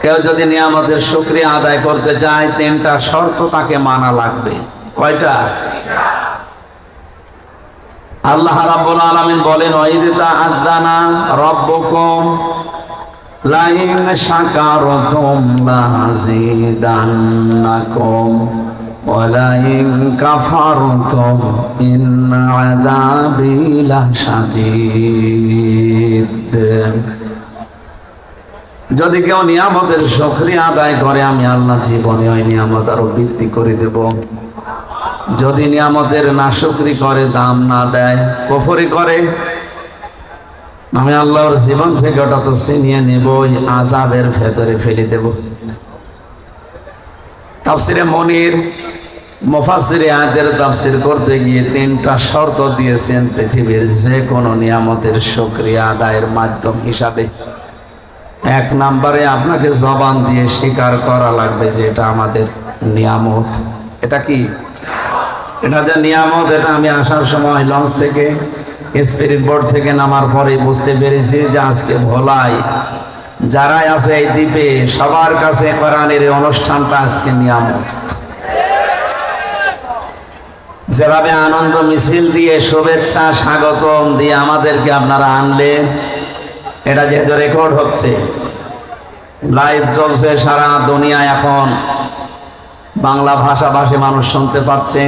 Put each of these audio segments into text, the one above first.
কেউ যদি নিয়ামতের শুকরিয়া আদায় করতে চায়, তিনটা শর্ত তাকে মানা লাগবে। কয়টা? আল্লাহ রাব্বুল আলামিন বলেন, ওয়াইযা তাআযানা রাব্বুকুম লাইন শাকারতুম লাযীদান্নাকুম ওয়া লাইন কাফারতুম ইন্না আযাবি লাশাদীদ। যদি কেউ নিয়ামতের শুকরিয়া আদায় করে, আমি আল্লাহ জীবনে ওই নিয়ামত আরো বৃদ্ধি করে দেব। যদি নিয়ামতের নাশুকরি করে, দাম না দেয়, কুফরি করে, আমি আল্লাহর জীবন থেকে ওটা তো ছিনিয়ে নেব, ওই আযাবের ভেতরে ফেলে দেব। তাফসিরে মনির মুফাসসিরে আয়াতের তাফসির করতে গিয়ে তিনটা শর্ত দিয়েছেন পৃথিবীর যে কোনো নিয়ামতের শুকরিয়া আদায়ের মাধ্যম হিসাবে। এক নম্বরে আপনাকে জবান দিয়ে স্বীকার করা লাগবে যে এটা আমাদের নিয়ামত। এটা কি? এটা যে নিয়ামত, এটা আমি আসার সময় লঞ্চ থেকে স্পিরিট বোর্ড থেকে নামার পরে বুঝতে পেরেছি যে আজকে ভোলায় যারাই আছে এই দ্বীপে সবার কাছে কোরআনের এই অনুষ্ঠানটা আজকে নিয়ামত। যেভাবে আনন্দ মিছিল দিয়ে শুভেচ্ছা স্বাগতম দিয়ে আমাদেরকে আপনারা আনলেন, এটা যেহেতু রেকর্ড হচ্ছে, লাইভ চলছে সারা দুনিয়ায়, এখন বাংলা ভাষাভাষী মানুষ শুনতে পাচ্ছে।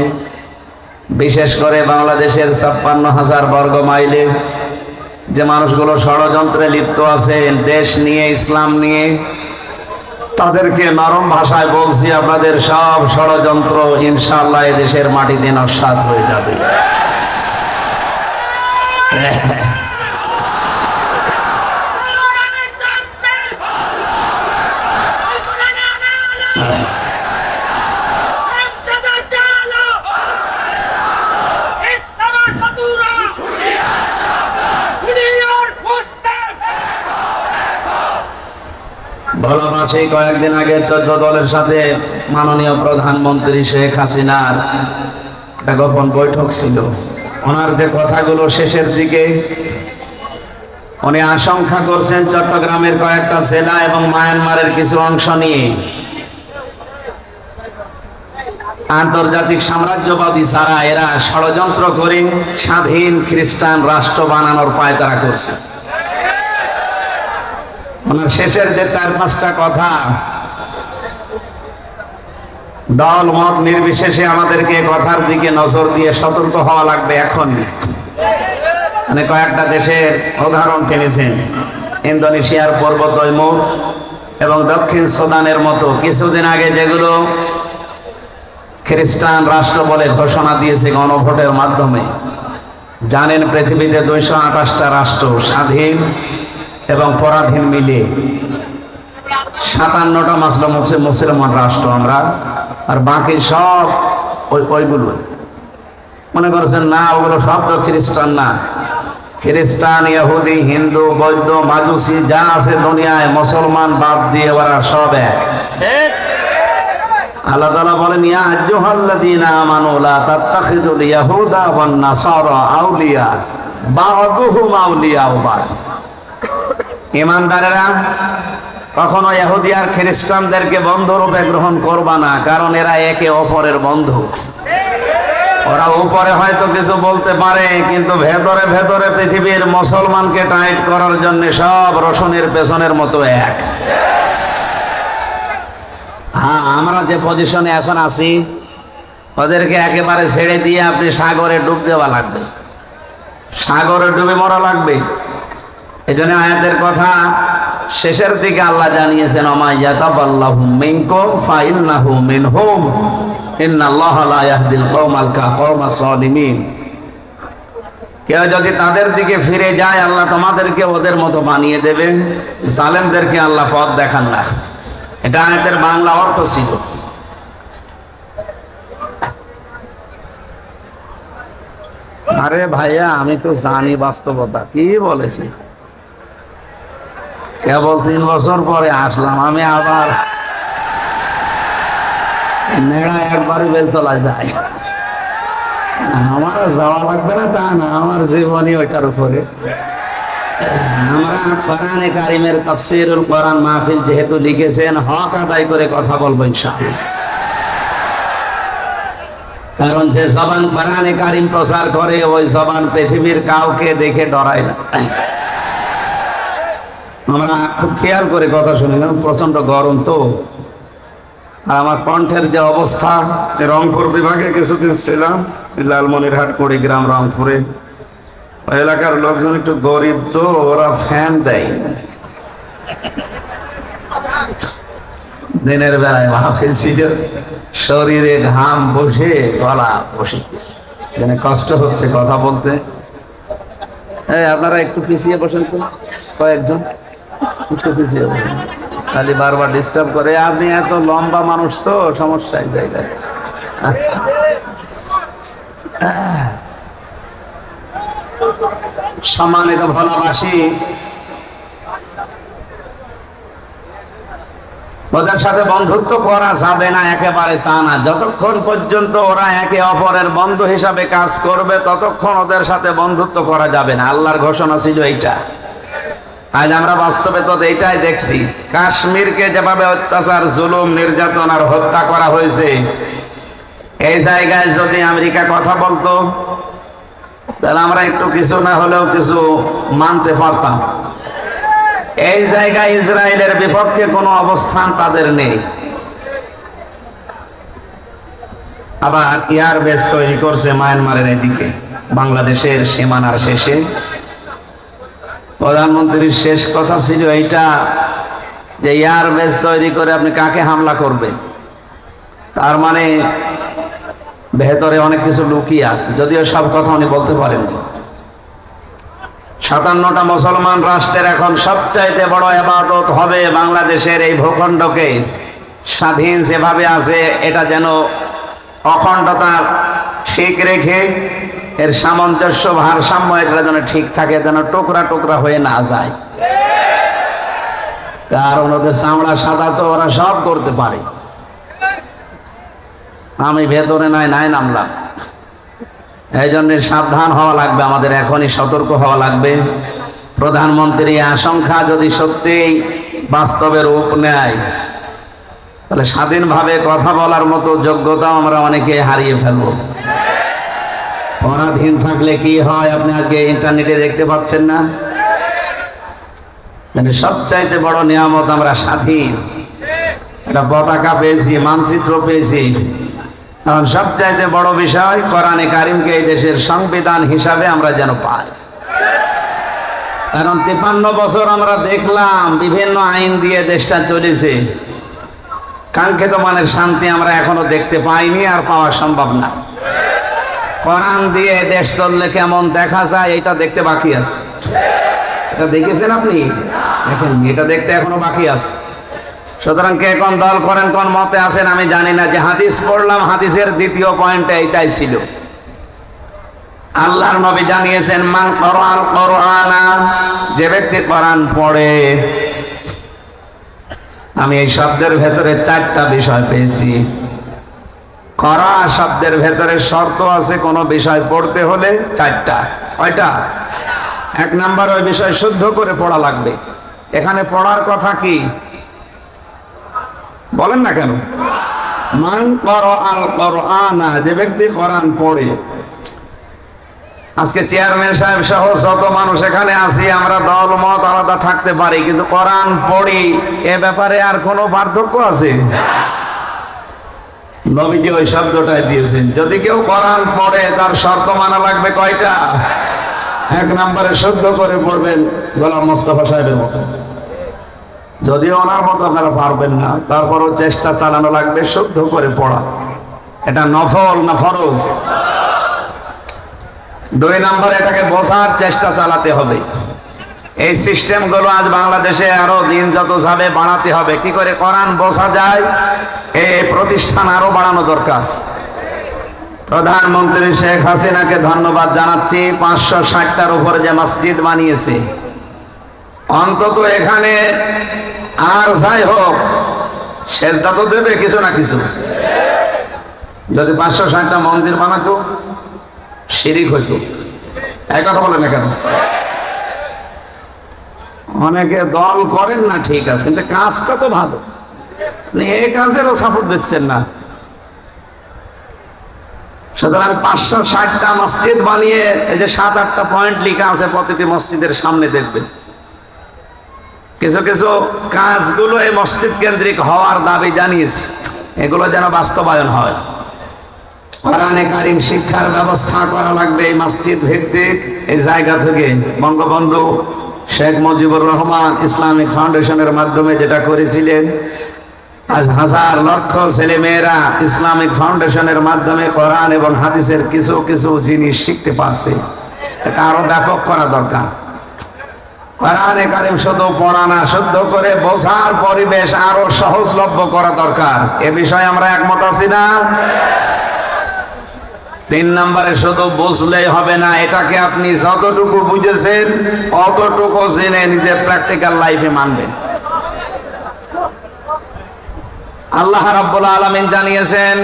বিশেষ করে বাংলাদেশের 56,000 বর্গ মাইলে যে মানুষগুলো ষড়যন্ত্রে লিপ্ত আছে দেশ নিয়ে, ইসলাম নিয়ে, তাদেরকে নরম ভাষায় বলছি, আপনাদের সব ষড়যন্ত্র ইনশাআল্লাহ এই দেশের মাটিতে নস্যাৎ হয়ে যাবে। ভোলাবাসী কয়েকদিন আগে 14 দলের সাথে মাননীয় প্রধানমন্ত্রী শেখ হাসিনার একটা গোপন বৈঠক ছিল। ওনার যে কথাগুলো শেষের দিকে, উনি আশঙ্কা করছেন চট্টগ্রামের কয়েকটা জেলা এবং মায়ানমারের কিছু অংশ নিয়ে আন্তর্জাতিক সাম্রাজ্যবাদী যারা, এরা ষড়যন্ত্র করে স্বাধীন খ্রিস্টান রাষ্ট্র বানানোর পায়তারা করছে। ওনার শেষের যে 4-5টা কথা, দল মত নির্বিশেষে আমাদেরকে কথার দিকে নজর দিয়ে সতর্ক হওয়া লাগবে এখনই। মানে কয়েকটা দেশের উদাহরণ টেনেছেন, ইন্দোনেশিয়ার পূর্ব তৈমুর এবং দক্ষিণ সুদানের মতো কিছুদিন আগে যেগুলো খ্রিস্টান রাষ্ট্র বলে ঘোষণা দিয়েছে গণভোটের মাধ্যমে। জানেন পৃথিবীতে 228টা রাষ্ট্র স্বাধীন এবং পরাধীন মিলে 57টা মুসলমান রাষ্ট্র আমরা, আর বাকি সব ওইগুলো মনে করছেন না, ওগুলো সব তো খ্রিস্টান না। খ্রিস্টান, ইহুদি, হিন্দু, বৌদ্ধ, মাজুসি যা আছে দুনিয়ায়, মুসলমান বাদ দিয়ে ওরা সব এক। আল্লাহ তাআলা বলেন, ইয়া আইয়ুহাল্লাযীনা আমানু লা তাত্তাখিযুল ইয়াহুদা ওয়ান নাসারা আউলিয়া বা'দুহুম আউলিয়াউ বা'দ। ঈমানদারেরা কখনো ইহুদি আর খ্রিস্টানদেরকে বন্ধুরূপে গ্রহণ করবা না, কারণ এরা একে অপরের বন্ধু। ওরা উপরে হয়তো কিছু বলতে পারে, কিন্তু ভেতরে ভেতরে পৃথিবীর মুসলমানকে টাইট করার জন্য সব রসুনের পেছনের মতো এক। হ্যাঁ, আমরা যে পজিশনে এখন আছি, ওদেরকে একেবারে ছেড়ে দিয়ে আপনি সাগরে ডুব দেওয়া লাগবে, সাগরে ডুবে মরা লাগবে। এই জন্য আয়াতের কথা শেষের দিকে আল্লাহ জানিয়েছেন, ওমা ইয়াতাবাল্লাহু মিনকুম ফাইন্নাহু মিনহুম ইন্নাল্লাহা লা ইয়াহদিল কওমাস সালিমিন। কেউ যদি তাদের দিকে ফিরে যায়, আল্লাহ তোমাদেরকে ওদের মতো বানিয়ে দেবেন। জালেমদেরকে আল্লাহ পথ দেখান না। এটা আয়াতের বাংলা অর্থ ছিল। আরে ভাইয়া, আমি তো জানি বাস্তবতা কি বলে, কি কেবল 3 বছর পরে আসলাম, আমি আবার নেড়া একবারই বেলতলায় যাই। আমার যাওয়া লাগবে না তা না, আমার জীবনই ওইটার উপরে। আমরা কোরআনে কারিমের তাফসীরুল কোরআন মাহফিল যেহেতু লিখেছেন, হক আদায় করে কথা বলবো ইনশাআল্লাহ। কারণ যে জবান কোরআনে কারিম প্রচার করে ওই জবান পৃথিবীর কাউকে দেখে ডরায় না। আমরা খুব খেয়াল করে কথা শুনি, কারণ প্রচন্ড গরম তো। আর আমার কণ্ঠের যে অবস্থা, রংপুর বিভাগে কিছুদিন ছিলাম, লালমনিরহাট কুড়িগ্রাম রংপুরে। ওই এলাকার লোকজন একটু গরিব তো, ওরা ফ্যান দেয়। দিনের বেলায় মাহফিল ছিল, শরীরে ঘাম বসে গলা বসে গেছে, কষ্ট হচ্ছে কথা বলতে। আপনারা একটু পিছিয়ে বসেন তো, কয়েকজন একটু পিছিয়ে বসেন, খালি বারবার ডিস্টার্ব করে। আপনি এত লম্বা মানুষ তো, সমস্যা এক জায়গায়। সম্মানিত ভালোবাসি, ওদের সাথে বন্ধুত্ব করা যাবে না একেবারে তা না। যতক্ষণ পর্যন্ত ওরা একে অপরের বন্ধু হিসাবে কাজ করবে, ততক্ষণ ওদের সাথে বন্ধুত্ব করা যাবে না। আল্লাহর ঘোষণা ছিল এইটা। আজ আমরা বাস্তবে তো এইটাই দেখছি। কাশ্মীরকে যেভাবে অত্যাচার, জুলুম, নির্যাতন আর হত্যা করা হয়েছে, এই জায়গায় যদি আমেরিকা কথা বলতো, তাহলে আমরা একটু কিছু না হলেও কিছু মানতে পারতাম। এই জায়গায় ইসরায়েলের বিপক্ষে কোনো অবস্থান তাদের নেই। আবার এয়ার বেস তৈরি করছে মায়ানমারের এদিকে, বাংলাদেশের সীমানার শেষে। প্রধানমন্ত্রীর শেষ কথা ছিল এইটা যে এয়ার বেস তৈরি করে আপনি কাকে হামলা করবেন। তার মানে ভেতরে অনেক কিছু লুকিয়ে আছে, যদিও সব কথা উনি বলতে পারেননি। 57টা মুসলমান রাষ্ট্রের এখন সবচাইতে বড় ইবাদত হবে বাংলাদেশের এই ভূখণ্ডকে স্বাধীন যেভাবে আছে, এটা যেন অখণ্ডতা ঠিক রেখে এর সামঞ্জস্য, ভারসাম্য, এটা যেন ঠিক থাকে, যেন টুকরা টুকরা হয়ে না যায়। কারণ ওদের চামড়া সাদা তো, ওরা সব করতে পারে। আমি ভেতরে নাই নামলাম। এই জন্য সাবধান হওয়া লাগবে আমাদের, এখনই সতর্ক হওয়া লাগবে। প্রধানমন্ত্রী আশঙ্কা যদি সত্যি বাস্তবে রূপ নেয়, তাহলে স্বাধীনভাবে কথা বলার মতো যোগ্যতাও আমরা অনেকে হারিয়ে ফেলবো। পরাধীন থাকলে কি হয় আপনি আজকে ইন্টারনেটে দেখতে পাচ্ছেন না? সবচাইতে বড় নিয়ামত আমরা স্বাধীন। একটা পতাকা পেয়েছি, মানচিত্র পেয়েছি। এখন সবচাইতে বড় বিষয় কোরআনে কারিমকে এই দেশের সংবিধান হিসাবে আমরা যেন পাই। কারণ 53 বছর আমরা দেখলাম বিভিন্ন আইন দিয়ে দেশটা চলেছে, কাঙ্ক্ষিত মানের শান্তি আমরা এখনো দেখতে পাইনি, আর পাওয়া সম্ভব না। কোরআন দিয়ে দেশ চললে কেমন দেখা যায়, এটা দেখতে বাকি আছে। এটা দেখেছেন আপনি? দেখেন, এটা দেখতে এখনো বাকি আছে। সুতরাং কে কোন দল করেন, কোন মতে আছেন আমি জানি না। যে হাদিস পড়লাম, হাদিসের দ্বিতীয় পয়েন্টে এইটাই ছিল। আল্লাহর নবী জানিয়েছেন, মান ক্বারাআল কোরআনা, যে ব্যক্তি কোরআন পড়ে। আমি এই শব্দের ভেতরে 4টা বিষয় পেয়েছি। করা শব্দের ভেতরে শর্ত আছে, কোন বিষয় পড়তে হলে 4টা। কয়টা? 1 নাম্বার, ওই বিষয় শুদ্ধ করে পড়া লাগবে। এখানে পড়ার কথা কি বলেন না কেন? মান ক্বারাআল কোরআনা, যে ব্যক্তি কোরআন পড়ে। আজকে চেয়ারম্যান সাহেব সহ যত মানুষ এখানে আছি, আমরা দল মত আলাদা থাকতে পারি, কিন্তু কোরআন পড়ি, এ ব্যাপারে আর কোনো পার্থক্য আছে? নবীজি ওই শব্দটাই দিয়েছেন। যদি কেউ কোরআন পড়ে, তার শর্ত মানা লাগবে কয়টা? 1 নম্বরে শুদ্ধ করে পড়বেন, গোলাম মোস্তফা সাহেবের মতো। যদিও ওনার মতো আপনারা পারবেন না, তারপরও চেষ্টা চালানো লাগবে শুদ্ধ করে পড়া। এটা নফল না ফরজ? 2 নম্বর, এটাকে বোঝার চেষ্টা চালাতে হবে। এই সিস্টেমগুলো আজ বাংলাদেশে আরো দিন যত যাবে বাড়াতে হবে। কি করে কোরআন বোঝা যায়, এই প্রতিষ্ঠান আরো বাড়ানো দরকার। প্রধানমন্ত্রী শেখ হাসিনাকে ধন্যবাদ জানাচ্ছি, 560টার উপরে যে মসজিদ বানিয়েছে। অন্তত এখানে আর যাই হোক, সেজদা তো দেবে কিছু না কিছু। যদি 560টা মন্দির বানাতো, শিরিক হইতো। এই কথা বলে না কেন? অনেকে দল করেন না, ঠিক আছে, কিন্তু কাজটা তো ভালো, এই কাজেরও সাপোর্ট দিচ্ছেন না। সুতরাং 560টা মসজিদ বানিয়ে এই যে 7-8টা পয়েন্ট লেখা আছে প্রতিটি মসজিদের সামনে দেখবেন, কিছু কিছু কাজগুলো এই মসজিদ কেন্দ্রিক হওয়ার দাবি জানিয়েছি, এগুলো যেন বাস্তবায়ন হয়। কোরআনে কারিম শিক্ষার ব্যবস্থা করা লাগবে এই মসজিদ ভিত্তিক। এই জায়গা থেকে বঙ্গবন্ধু শেখ মুজিবুর রহমান ইসলামিক ফাউন্ডেশনের মাধ্যমে যেটা করেছিলেন, আজ হাজার লক্ষ ছেলে মেয়েরা ইসলামিক ফাউন্ডেশনের মাধ্যমে কোরআন এবং হাদিসের কিছু কিছু জিনিস শিখতে পারছে। এটা আরো ব্যাপক করা দরকার। কোরআনে কারিম শুধু পড়া না, শুদ্ধ করে বোঝার পরিবেশ আরো সহজলভ্য করা দরকার। এ বিষয়ে আমরা একমত আছি না? 3 নম্বরে শুধু বুঝলেই হবে না, এটাকে আপনি যতটুকু বুঝেছেন অতটুকু জেনে নিজের প্র্যাকটিক্যাল লাইফে মানবেন। আল্লাহ রাব্বুল আলামিন জানিয়েছেন,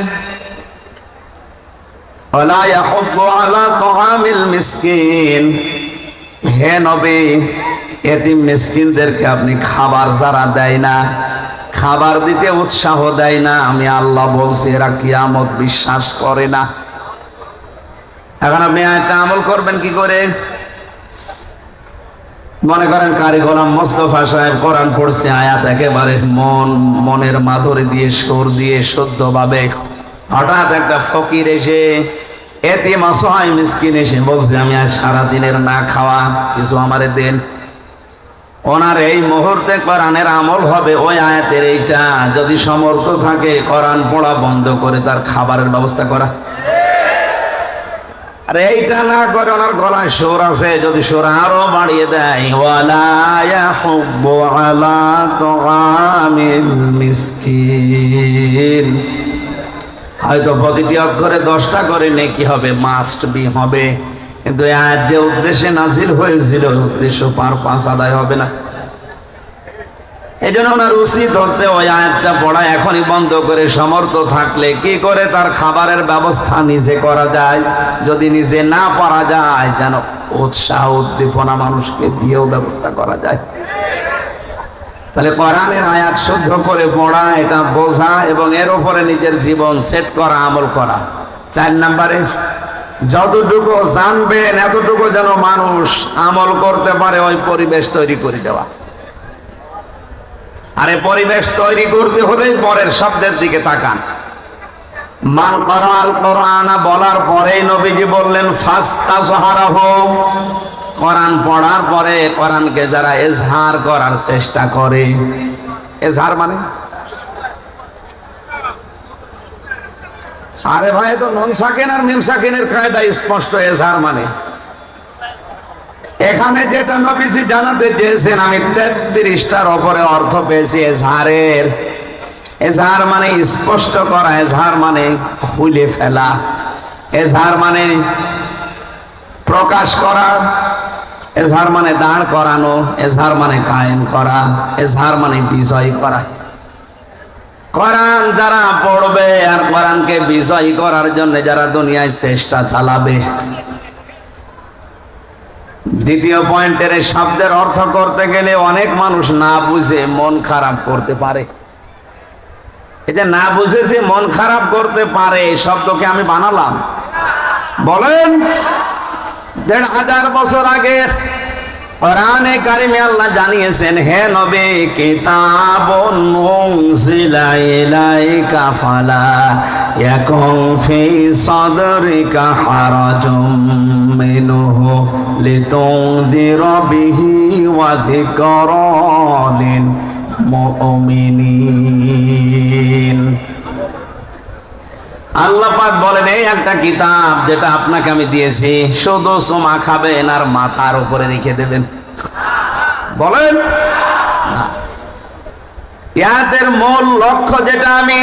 ওয়ালা ইয়াহুদ্দু আলা তাআমিল মিসকিন, হে নবী এতিম মিসকিনদেরকে আপনি খাবার যারা দেয় না, খাবার দিতে উৎসাহ দেয় না, আমি আল্লাহ বলছি এরা কিয়ামত বিশ্বাস করে না। এখন আপনি আয়াতটা আমল করবেন কি করে? মনে করেন কারি গোলাম মোস্তফা সাহেব কোরআন পড়ছে, আয়াত একেবারে মনের মাধুরী দিয়ে সুর দিয়ে শুদ্ধভাবে, হঠাৎ একটা ফকির এসে এতিম অসহায় মিসকিন এসে বলছে আমি আজ সারাদিনের না খাওয়া, কিছু আমারে দেন। ওনার এই মুহূর্তে কোরআনের আমল হবে ওই আয়াতের এইটা, যদি সমর্থ থাকে কোরআন পড়া বন্ধ করে তার খাবারের ব্যবস্থা করা। আরে এইটা না করে ওনার গলায় সুর আছে, যদি সুর আরো বাড়িয়ে দেয়, ওয়ালা ইয়াহুব্বু আলা তাআমিল মিসকিন, হয়তো প্রতিটি অক্ষরে 10টা করে নেকি হবে, মাস্ট বি হবে, কিন্তু আজ যে উদ্দেশ্যে নাজিল হয়েছিল উদ্দেশ্য পারপাস আদায় হবে না। এই জন্য ওনার উচিত হচ্ছে ওই আয়াতটা পড়া এখনই বন্ধ করে সমর্থ থাকলে কি করে তার খাবারের ব্যবস্থা নিজে করা যায়, যদি নিজে না পারা যায় যেন উৎসাহ উদ্দীপনা মানুষকে দিয়েও ব্যবস্থা করা যায়। তাহলে কোরআনের আয়াত শুদ্ধ করে পড়া, এটা বোঝা এবং এর উপরে নিজের জীবন সেট করা, আমল করা। 4 নম্বরে যতটুকু জানবেন এতটুকু যেন মানুষ আমল করতে পারে, ওই পরিবেশ তৈরি করে দেওয়া। আরে পরিবেশ তৈরি করতে হলে পরের শব্দের দিকে তাকান। মান ক্বারাআল কোরআন বলার পরেই নবীজি বললেন ফাস্তাযহারাহু, কোরআন পড়ার পরে কোরআনকে যারা ইজহার করার চেষ্টা করে, ইজহার মানে আরে ভাই তো নুন সাকিন আর মিম সাকিনের কায়দা স্পষ্ট, ইজহার মানে এখানে যেটা নবীজি জানাতে চেয়েছেন আমি 33টার উপরে অর্থ পেয়েছি এজহারের। এজহার মানে স্পষ্ট করা, এজহার মানে খুলে ফেলা, এজহার মানে প্রকাশ করা, এজহার মানে দাঁড় করানো, এজহার মানে কায়েম করা, এজহার মানে বিজয় করা। কোরআন যারা পড়বে আর কোরআনকে বিজয় করার জন্য যারা দুনিয়ায় চেষ্টা চালাবে। দ্বিতীয় পয়েন্টের শব্দের অর্থ করতে গেলে অনেক মানুষ না বুঝে মন খারাপ করতে পারে। এই যে না বুঝে যে মন খারাপ করতে পারে এই শব্দকে আমি বানালাম। বলেন 1500 বছর আগে কোরআনে কারিমে আল্লাহ জানিয়েছেন, হে নবী কিতাবুন উনজিলা ইলাইকা ফালা ইয়াকুন ফি সাদরিকা হারাজুম মিনহু লিতুনযিরা বিহি ওয়া যিকরা লিল মুমিনিন। আল্লাহ পাক বলেন এই একটা কিতাব যেটা আপনাকে আমি দিয়েছি, শুধু সোমা খাবেন আর মাথার উপরে রেখে দেবেন। বলেন ইয়াদের মূল লক্ষ্য যেটা আমি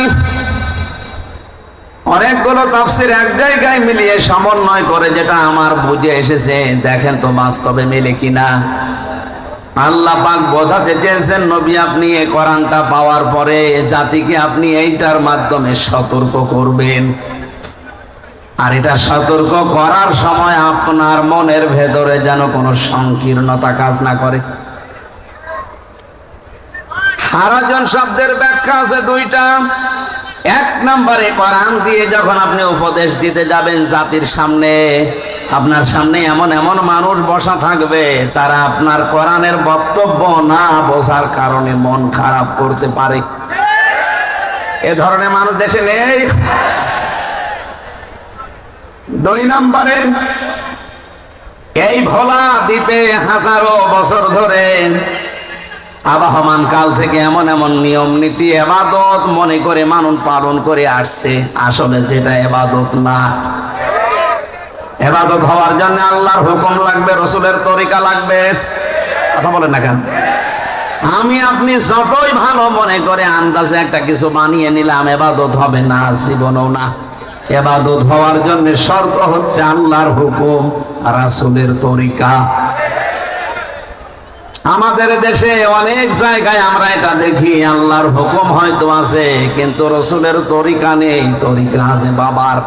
অনেকগুলো তাফসীর এক জায়গায় মিলিয়ে সমন্বয় করে যেটা আমার বুঝে এসেছে, দেখেন তো বাস্তবে মেলে কিনা। আল্লাহ পাক বোঝাতে চেয়েছেন নবী আপনি এই কোরআনটা পাওয়ার পরে জাতিকে আপনি এইটার মাধ্যমে সতর্ক করবেন, আর এটা সতর্ক করার সময় আপনার মনের ভেতরে যেন কোনো সংকীর্ণতা কাজ না করে। হারাজন শব্দের ব্যাখ্যা আছে দুইটা। এক নম্বরে কোরআন দিয়ে যখন আপনি উপদেশ দিতে যাবেন জাতির সামনে, আপনার সামনে এমন এমন মানুষ বসা থাকবে, তারা আপনার কোরআনের বক্তব্য না বোঝার কারণে মন খারাপ করতে পারে। এ ধরনের মানুষ দেশে নেই। দুই নম্বরে, এই ভোলা দ্বীপে হাজারো বছর ধরে আবহমান কাল থেকে এমন এমন নিয়ম নীতি ইবাদত মনে করে মানুষ পালন করে আসছে, আসলে যেটা ইবাদত না। ইবাদত হওয়ার জন্য আল্লাহর হুকুম লাগবে, রসুলের তরিকা লাগবে। কথা বলেন না কেন? আমি আপনি যতই ভালো মনে করে আন্দাজে একটা কিছু বানিয়ে নিলাম, ইবাদত হবে না, জীবনও না। ইবাদত হওয়ার জন্য শর্ত হচ্ছে আল্লাহর হুকুম, রাসূলের তরিকা। আমাদের দেশে অনেক জায়গায় আমরা এটা দেখি, আল্লাহর হুকুম হয়তো আছে কিন্তু রসুলের তরিকা নেই। তরিকা আছে বাবার।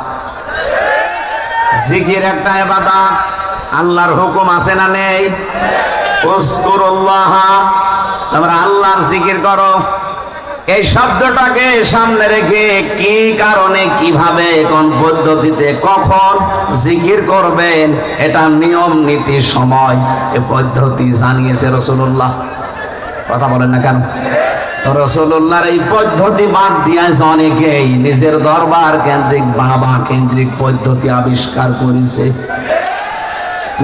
জিকির একটা ইবাদত, আল্লাহর হুকুম আছে না নেই? উযকুরুল্লাহ, তোমরা আল্লাহর জিকির করো। এই শব্দটাকে সামনে রেখে কি কারণে, কিভাবে, কোন পদ্ধতিতে, কখন জিকির করবেন, এটা নিয়ম নীতি, সময়, এই পদ্ধতি জানিয়েছে রাসূলুল্লাহ। কথা বলেন না কেন? রাসূলুল্লাহর এই পদ্ধতি বাদ দিয়ে অনেকেই নিজের দরবার কেন্দ্রিক, বাবা কেন্দ্রিক পদ্ধতি আবিষ্কার করেছে।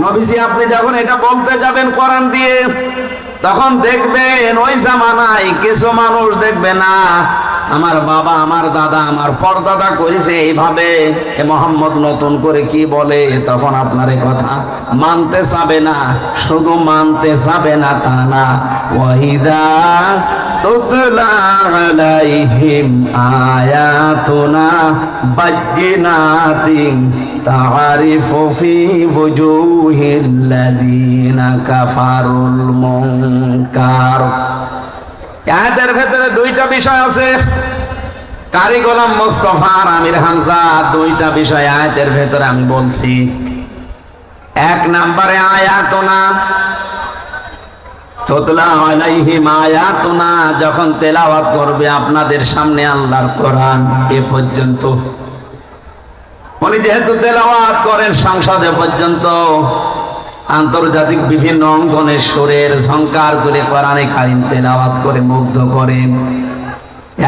নবীজি আপনি যখন এটা বলতে যাবেন কোরআন দিয়ে, তখন দেখবেন ওই জামানায় কিছু মানুষ দেখবে না, আমার বাবা, আমার দাদা, আমার পরদাদা করেছে এইভাবে, এ মুহাম্মদ নতুন করে কি বলে, তখন আপনার এই কথা মানতে চাবে না। শুধু মানতে চাবে না তা না, ওয়াইদা তুতলা আলাইহিম আয়াতুনা বায়্যিনাতিন তারিফু ফি ওয়ুজুহিল্লাযিনা কাফারুল মুনকার। এদের ভেতরে দুইটা বিষয় আছে। কারি গোলাম মোস্তফা আর আমির হামজা দুইটা বিষয় আয়াতের ভেতরে আমি বলছি। এক নম্বরে আয়াতুনা, তুতলা আলাইহিম আয়াতুনা, যখন তেলাওয়াত করবে আপনাদের সামনে আল্লাহর কোরআন, এ পর্যন্ত উনি যেহেতু তেলাওয়াত করেন সংসদে পর্যন্ত, আন্তর্জাতিক বিভিন্ন অঙ্গনের সুরের ঝংকার করে কোরআনে কারীম তেলাওয়াত করে মুগ্ধ করেন।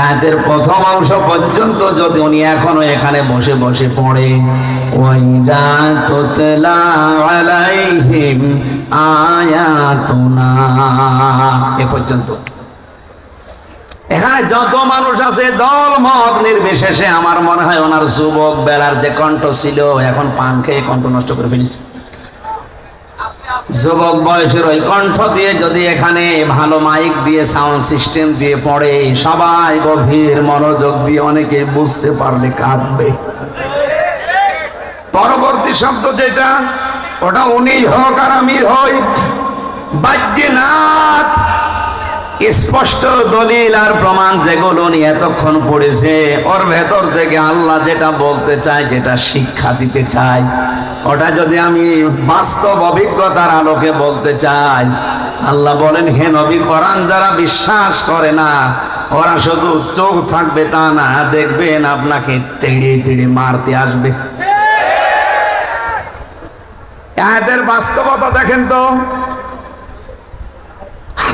আয়াতের প্রথম অংশ পর্যন্ত যদি উনি এখনো এখানে বসে বসে পড়ে, ওয়াইদা তুতলা আলাইহিম আয়াতুনা, এ পর্যন্ত, এখানে যত মানুষ আছে দল মত নির্বিশেষে, আমার মনে হয় ওনার যুবক বেলার যে কণ্ঠ ছিল, এখন পান খেয়ে কণ্ঠ নষ্ট করে ফেলেছে। যুবক বয়সের ওই কণ্ঠ দিয়ে যদি এখানে ভালো মাইক দিয়ে, সাউন্ড সিস্টেম দিয়ে পড়ে, সবাই গভীর মনোযোগ দিয়ে অনেকে বুঝতে পারলে কাঁদবে। পরবর্তী শব্দ যেটা, ওটা উনি হোক আর আমি হই, বায়্যিনাত, স্পষ্ট দলিল আর প্রমাণ যেগুলো উনি এতক্ষণ পড়েছে, ওর ভেতর থেকে আল্লাহ যেটা বলতে চায়, যেটা শিক্ষা দিতে চায়, ওটা যদি আমি বাস্তব অভিজ্ঞতার আলোকে বলতে চাই, আল্লাহ বলেন, হে নবী, কোরআন যারা বিশ্বাস করে না, ওরা শুধু চোখ থাকবে তা না, দেখবেন আপনাকে তেড়ে তেড়ে মারতে আসবে। এদের বাস্তবতা দেখেন তো।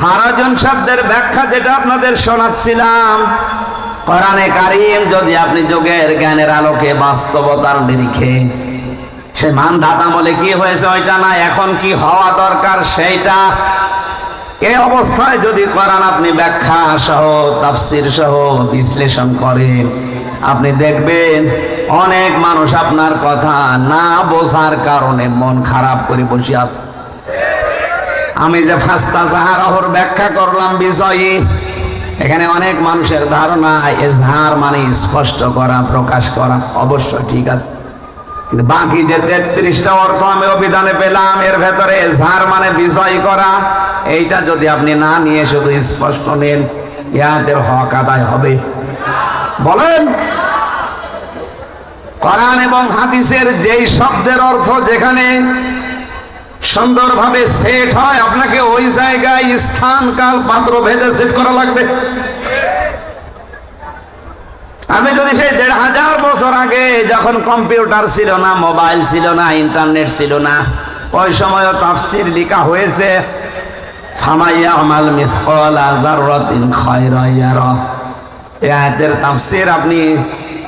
হারাজন শব্দের ব্যাখ্যা যেটা আপনাদের শোনাচ্ছিলাম, কোরআনে কারীম যদি আপনি যোগের জ্ঞানের আলোকে, বাস্তবতার নিরিখে, সে মানধাত আমলে কি হয়েছে ওইটা না, এখন কি হওয়া দরকার সেইটা, এই অবস্থায় যদি কোরআন আপনি ব্যাখ্যা সহ, তাফসীর সহ বিশ্লেষণ করেন, আপনি দেখবেন অনেক মানুষ আপনার কথা না বোঝার কারণে মন খারাপ করে বসে আছে। আমি যে ফাস্তা জাহারহর ব্যাখ্যা করলাম বিজয়ী, এখানে অনেক মানুষের ধারণা এজহার মানে স্পষ্ট করা, প্রকাশ করা, অবশ্য ঠিক আছে, কিন্তু বাকি যে 33টা অর্থ আমি অভিধানে পেলাম, এর ভেতরে এজহার মানে বিজয় করা, এইটা যদি আপনি না নিয়ে শুধু স্পষ্ট নেন, ইয়াদের হক আদায় হবে? বলেন। কোরআন এবং হাদিসের যেই শব্দের অর্থ যেখানে সুন্দরভাবে সেট হয়, আপনাকে ওই জায়গায় স্থান কাল পাত্র ভেদে সেট করা লাগবে। আমি যদি সেই ১৫০০ বছর আগে, যখন কম্পিউটার ছিল না, মোবাইল ছিল না, ইন্টারনেট ছিল না, ওই সময়ও তাফসীর লেখা হয়েছে, ফামাইয়ামাল মিসকালা যাররাতিন খায়রান ইয়ারা, এই আয়াতের তাফসীর আপনি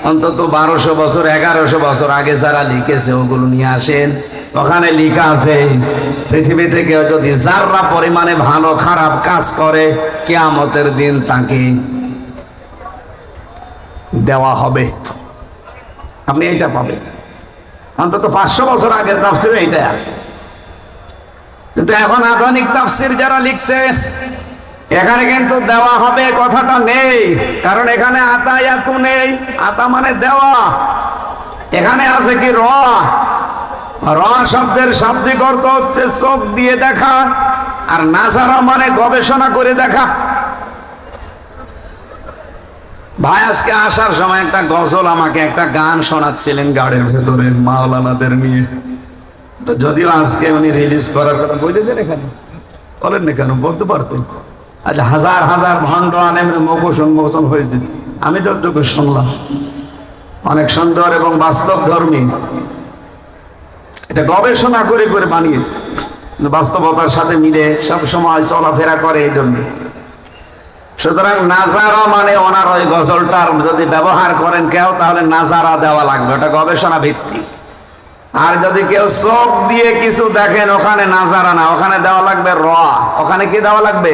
অন্তত ১২০০ বছর ১১০০ বছর আগে যারা লিখেছে ওগুলো নিয়ে আসেন। ওখানে লেখা আছে পৃথিবীতে কেউ যদি যাররা পরিমাণে ভালো খারাপ কাজ করে, কিয়ামতের দিন তাকে দেওয়া হবে। আপনি এইটা পাবেন, অন্তত ৫০০ বছর আগের তাফসীরে এইটাই আছে। কিন্তু এখন আধুনিক তাফসীর যারা লিখছে, এখানে কিন্তু দেওয়া হবে কথাটা নেই, কারণ এখানে আতায়াতু নেই। আতা মানে দেওয়া, এখানে আছে কি র। র শব্দের শাব্দিক অর্থ হচ্ছে চোখ দিয়ে দেখা, আর নাজারা মানে গবেষণা করে দেখা। ভাই আজকে আসার সময় একটা গজল, আমাকে একটা গান শোনাচ্ছিলেন গাড়ির ভেতরে মাওলানাদের নিয়ে। যদিও আজকে উনি রিলিজ করার কথা বলতেছেন, এখানে বলেন না কেন, বলতে পারতেন। আজ হাজার হাজার ভণ্ড আলেমের মুখোশ উন্মোচন হয়ে যেত। আমি যতটুকু শুনলাম অনেক সুন্দর এবং বাস্তব ধর্মী, এটা গবেষণা করে করে বানিয়েছে, বাস্তবতার সাথে মিলে সব সময় চলাফেরা করে এই জন্য। সুতরাং নাজারা মানে ওনার ওই গজলটার যদি ব্যবহার করেন কেউ, তাহলে নাজারা দেওয়া লাগবে, ওটা গবেষণা ভিত্তিক। আর যদি কেউ চোখ দিয়ে কিছু দেখেন, ওখানে নাজারা না, ওখানে দেওয়া লাগবে র। ওখানে কি দেওয়া লাগবে?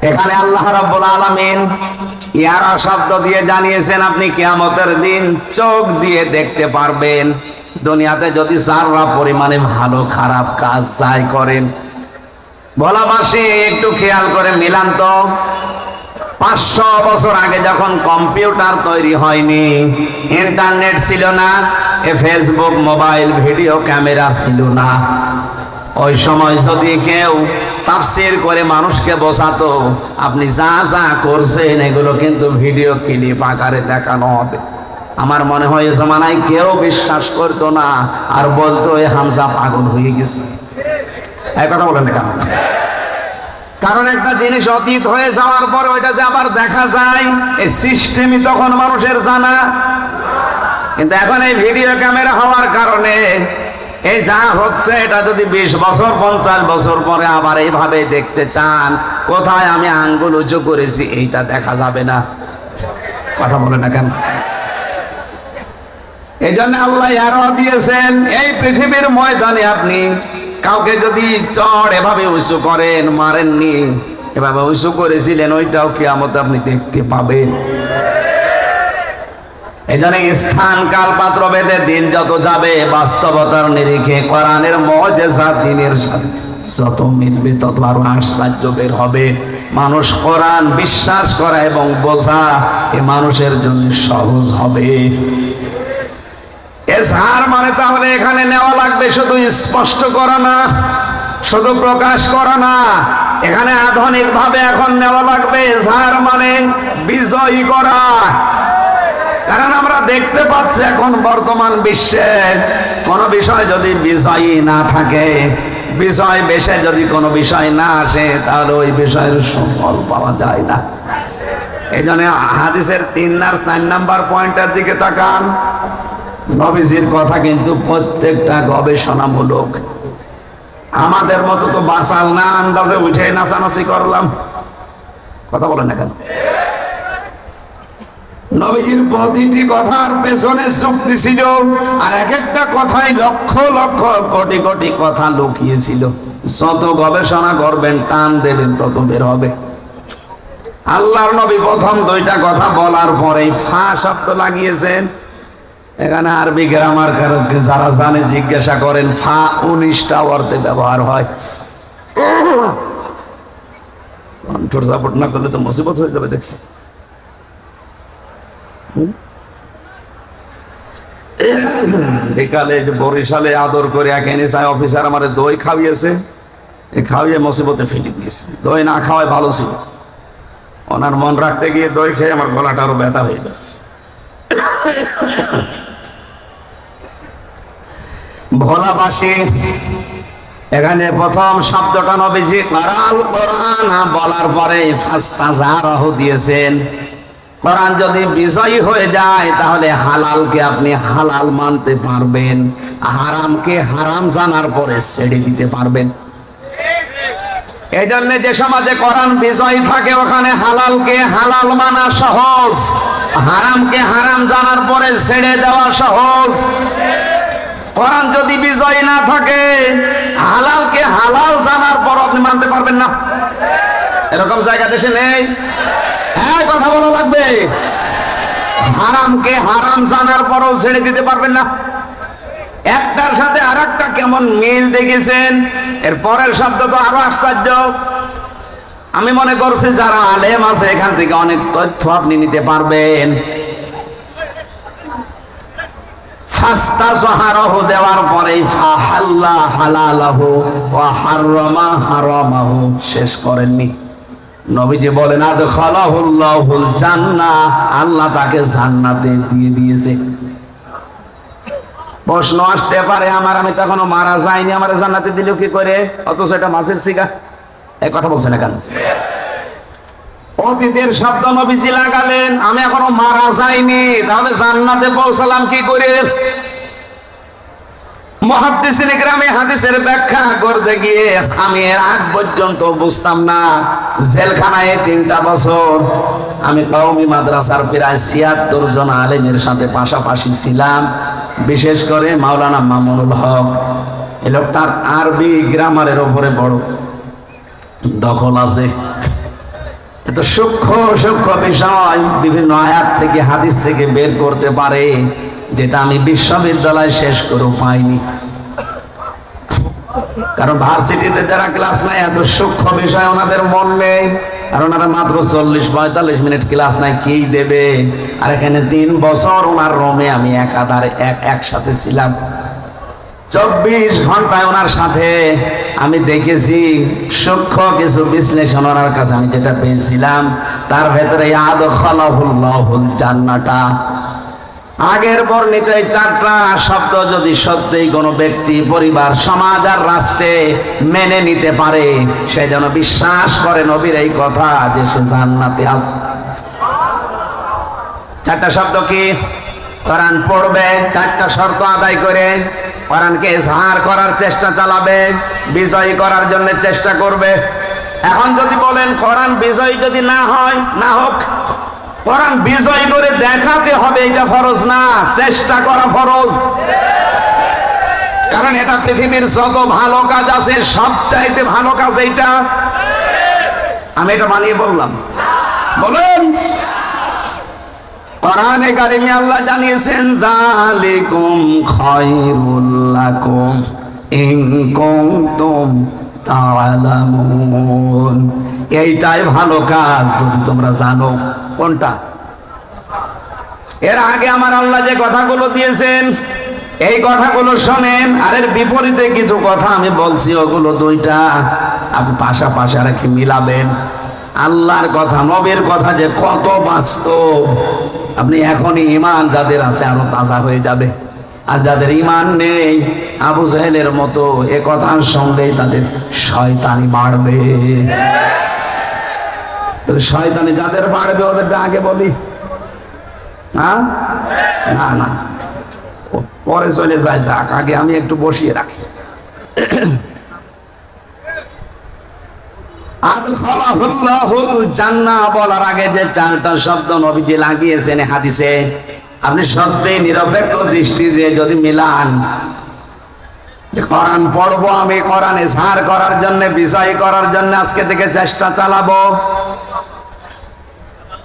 এখানে আল্লাহ রাব্বুল আলামিন ইয়ারা শব্দ দিয়ে জানিয়েছেন আপনি কিয়ামতের দিন চোখ দিয়ে দেখতে পারবেন। দুনিয়াতে যদি যারা পরিমাণে ভালো খারাপ কাজ যাই করেন, ভোলাবাসী একটু খেয়াল করে মিলান তো, ৫০০ বছর আগে যখন কম্পিউটার তৈরি হয়নি, ইন্টারনেট ছিল না, ফেসবুক, মোবাইল, ভিডিও ক্যামেরা ছিল না, ওই সময় যদি কেউ তাফসীর করে মানুষকে বোঝাতো, আপনি যা যা করছেন এগুলো কিন্তু ভিডিও ক্লিপ আকারে দেখানো হবে, আমার মনে হয় জমানায় কেউ বিশ্বাস করতো না, আর বলতো এ হামজা পাগল হয়ে গেছে। এই কথা বলেন না কেন? কারণ একটা জিনিস অতীত হয়ে যাওয়ার পর ওইটা যে আবার দেখা যায়, এই সিস্টেমই তখন মানুষের জানা। কিন্তু এখন এই ভিডিও ক্যামেরা হওয়ার কারণে এই যা হচ্ছে, এটা যদি ২০ বছর ৫০ বছর পরে আবার এইভাবে দেখতে চান, কোথায় আমি আঙ্গুল উঁচু করেছি এইটা দেখা যাবে না। কথা বলে না কেন? এই জন্য আল্লাহ আরো দিয়েছেন, এই পৃথিবীর ময়দানে আপনি কাউকে যদি চড় এভাবে উঁচু করেন, মারেননি, এভাবে উঁচু করেছিলেন, ওইটাও কিয়ামতে আপনি দেখতে পাবেন। এই জন্য স্থান কাল পাত্র ভেদে দিন যত যাবে, বাস্তবতার নিরিখে কোরআনের মুজিজা দিনের সাথে যত মিলবে, তত আরো আশ্চর্য বের হবে। মানুষ কোরআন বিশ্বাস করা এবং বোঝা এ মানুষের জন্য সহজ হবে। এজহার মানে তাহলে এখানে নেওয়া লাগবে শুধু স্পষ্ট করা না, শুধু প্রকাশ করা না, এখানে আধুনিক ভাবে এখন নেওয়া লাগবে এজহার মানে বিজয়ী করা। কারণ আমরা দেখতে পাচ্ছি এখন বর্তমান বিশ্বে কোন বিষয় যদি বিজয়ী না থাকে, বিজয় বেশে যদি কোনো বিষয় না আসে, তাহলে ওই বিষয়ের সুফল পাওয়া যায় না। এই জন্য হাদিসের ৩ আর ৪ নাম্বার পয়েন্টের দিকে তাকান। নবীজির কথা কিন্তু প্রত্যেকটা গবেষণামূলক। আমাদের মতো তো বাসাল না, আন্দাজে উঠে নাচানাচি করলাম। কথা বলেন না কেন? নবীজির প্রতিটি কথার পেছনে যুক্তি ছিল, আর এক একটা কথাই লক্ষ লক্ষ কোটি কোটি কথা লুকিয়েছিল। যত গবেষণা করবেন, টান দেবেন, তত বের হবে। আল্লাহর নবী প্রথম 2টা কথা বলার পরেই ফা শব্দ লাগিয়েছেন। এখানে আরবি গ্রামার যারা জানে জিজ্ঞাসা করেন, ফা 19টা অর্থে ব্যবহার হয়। কণ্ঠর সাপোর্ট না করলে তো মুসিবত হয়ে যাবে। দেখছি বিকালে বরিশালে আদর করে এক এনএসআই অফিসার আমার দই খাওয়িয়েছে, খাওয়িয়ে মুসিবতে ফেলে দিয়েছে। দই না খাওয়ায় ভালো ছিল, ওনার মন রাখতে গিয়ে দই খেয়ে আমার গলাটা আরো ব্যথা হয়ে যাচ্ছে। ভোলাবাসী। এখানে প্রথম শব্দটা নবীজি কারাল কোরআন বলার পরে ফাস্তাজারাহু দিয়েছেন। কোরআন যদি বিজয়ী হয়ে যায় তাহলে হালালকে আপনি হালাল মানতে পারবেন, হারামকে হারাম জানার পরে ছেড়ে দিতে পারবেন। এই জন্য যে সমাজে কোরআন বিজয়ী থাকে ওখানে হালালকে হালাল মানা সহজ, হারামকে হারাম জানার পরে ছেড়ে দেওয়া সহজ। কোরআন যদি বিজয়ী না থাকে হালালকে হালাল জানার পর আপনি মানতে পারবেন না। এরকম জায়গা দেশে নেই। হ্যাঁ, কথা বলা লাগবে। হারামকে হারাম জানার পরও ছেড়ে দিতে পারবেন না। একটার সাথে আরেকটা কেমন মিল দেখেছেন। এর পরের শব্দ তো আরো আশ্চর্য। আমি মনে করছি যারা আলেম আছে এখান থেকে অনেক তথ্য আপনি নিতে পারবেন। ফাস্তাজহারাহু দেওয়ার পরেই ফাহাল্লা হালালাহু ওয়া হাররামা হারামাহু শেষ করেননি। নবীজি বলেন আদখালাহুল্লাহুল জান্নাহ, আল্লাহ তাকে জান্নাতে দিয়ে দিয়েছে। প্রশ্ন আসতে পারে আমি তো এখনো মারা যাইনি, আমার জান্নাতে দিল কি করে? অথচ এটা মাছের শিকা। এই কথা বলছেন না কেন? অতীতের শব্দ নবীজি লাগালেন, আমি এখনো মারা যাইনি, তাহলে জান্নাতে পৌঁছালাম কি করে? মুহাদ্দিসিনে কেরামে হাদিসের ব্যাখ্যা করতে গিয়ে আমি এর আগ পর্যন্ত বুঝতাম না। জেলখানায় 3টা বছর আমি কওমি মাদ্রাসার প্রায় 76 জন আলেমের সাথে পাশাপাশি ছিলাম। বিশেষ করে মাওলানা মামুনুল হক, এই লোকটার আরবি গ্রামারের উপরে বড় দখল আছে। এত সূক্ষ্ম সূক্ষ্ম বিষয় বিভিন্ন আয়াত থেকে হাদিস থেকে বের করতে পারে, যেটা আমি বিশ্ববিদ্যালয় শেষ করেও পাইনি। কারণ ভার্সিটিতে যারা ক্লাস নেয় এত সূক্ষ্ম বিষয় ওনাদের মন নেই, আর ওনারা মাত্র 40-45 মিনিট ক্লাস নাই, কি দেবে? আর এখানে 3 বছর ওনার রুমে আমি একাধারে একসাথে ছিলাম। 24 ঘন্টায় ওনার সাথে আমি দেখেছি সূক্ষ্ম কিছু বিশ্লেষণ ওনার কাছে আমি যেটা পেয়েছিলাম, তার ভেতরে আদখালাহুল্লাহুল জান্নাতা। আগের বর্ণিত এই 4টা শব্দ যদি সত্যিই কোনো ব্যক্তি, পরিবার, সমাজ আর রাষ্ট্রে মেনে নিতে পারে, সে যেন বিশ্বাস করে নবীর এই কথা যে সে জান্নাতে আছে। 4টা শব্দ কি? কোরআন পড়বে, 4টা শর্ত আদায় করে কোরআনকে ইজহার করার চেষ্টা চালাবে, বিজয়ী করার জন্য চেষ্টা করবে। এখন যদি বলেন কোরআন বিজয়ী যদি না হয়, না হোক, কোরআন বিজয় করে দেখাতে হবে, এটা ফরজ না, চেষ্টা করা ফরজ। কারণ এটা পৃথিবীর যত ভালো কাজ আছে সবচাইতে ভালো কাজ এইটা। আমি এটা বানিয়ে বললাম? বলেন। কোরআনে কারিমে আল্লাহ জানিয়েছেন যালিকুম খায়রুল লাকুম ইন কুনতুম তা'লামুন। এইটাই ভালো কাজ যদি তোমরা জানো। কোনটা? এর আগে আমার আল্লাহ যে কথাগুলো দিয়েছেন এই কথাগুলো শোনেন, আর এর বিপরীতে কিছু কথা আমি বলছি, ওগুলো 2টা আপনি পাশাপাশি রেখে মিলাবেন। আল্লাহর কথা, নবীর কথা যে কত বাস্তব, আপনি এখনই ঈমান যাদের আছে আরো তাজা হয়ে যাবে। আর যাদের ঈমান নেই আবু জাহেলের মতো এ কথার সঙ্গেই তাদের শয়তানি বাড়বে। শয়তানি যাদের বাড়বে ওদেরটা আগে বলি। হ্যাঁ, না না, পরে চলে যায়, যাক, আগে আমি একটু বসিয়ে রাখি। আদখালাহুল্লাহুল জান্নাহ বলার আগে যে 4টা শব্দ নবীজি লাগিয়েছেন হাদিসে, আপনি সত্যিই নিরপেক্ষ দৃষ্টি দিয়ে যদি মিলান, যে কোরআন পড়বো আমি, কোরআন ইজহার করার জন্য, বিজয় করার জন্য আজকে থেকে চেষ্টা চালাবো,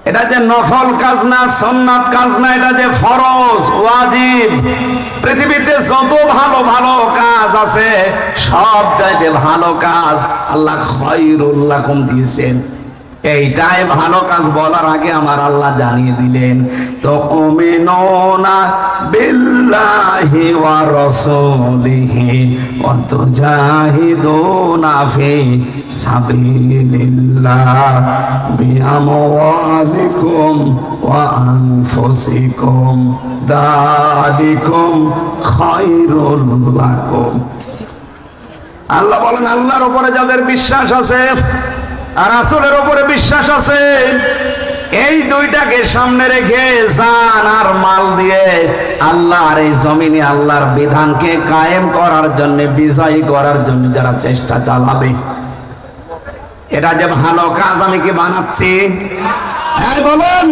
এটা যে নফল কাজ না, সুন্নাত কাজ না, এটা যে ফরজ, ওয়াজিব। পৃথিবীতে যত ভালো ভালো কাজ আছে সব চাইতে ভালো কাজ আল্লাহ খায়রুল লাকুম দিয়েছেন। এইটাই ভালো কাজ বলার আগে আমার আল্লাহ জানিয়ে দিলেন, তুমিনুনা বিল্লাহি ওয়া রাসূলিহি ওয়া তুজাহিদুনা ফি সাবিলিল্লাহ বিআমওয়ালিকুম ওয়া আনফুসিকুম যালিকুম খায়রুল লাকুম। আল্লাহ বলেন, আল্লাহর উপরে যাদের বিশ্বাস আছে আর রাসূলের উপরে বিশ্বাস আছে, এই দুইটাকে সামনে রেখে জান আর মাল দিয়ে আল্লাহর এই জমিনে আল্লাহর বিধানকে কায়েম করার জন্য, বিজয়ী করার জন্য যারা চেষ্টা চালাবে, এটা যে ভালো কাজ আমি কি বানাচ্ছি? হ্যাঁ বলেন।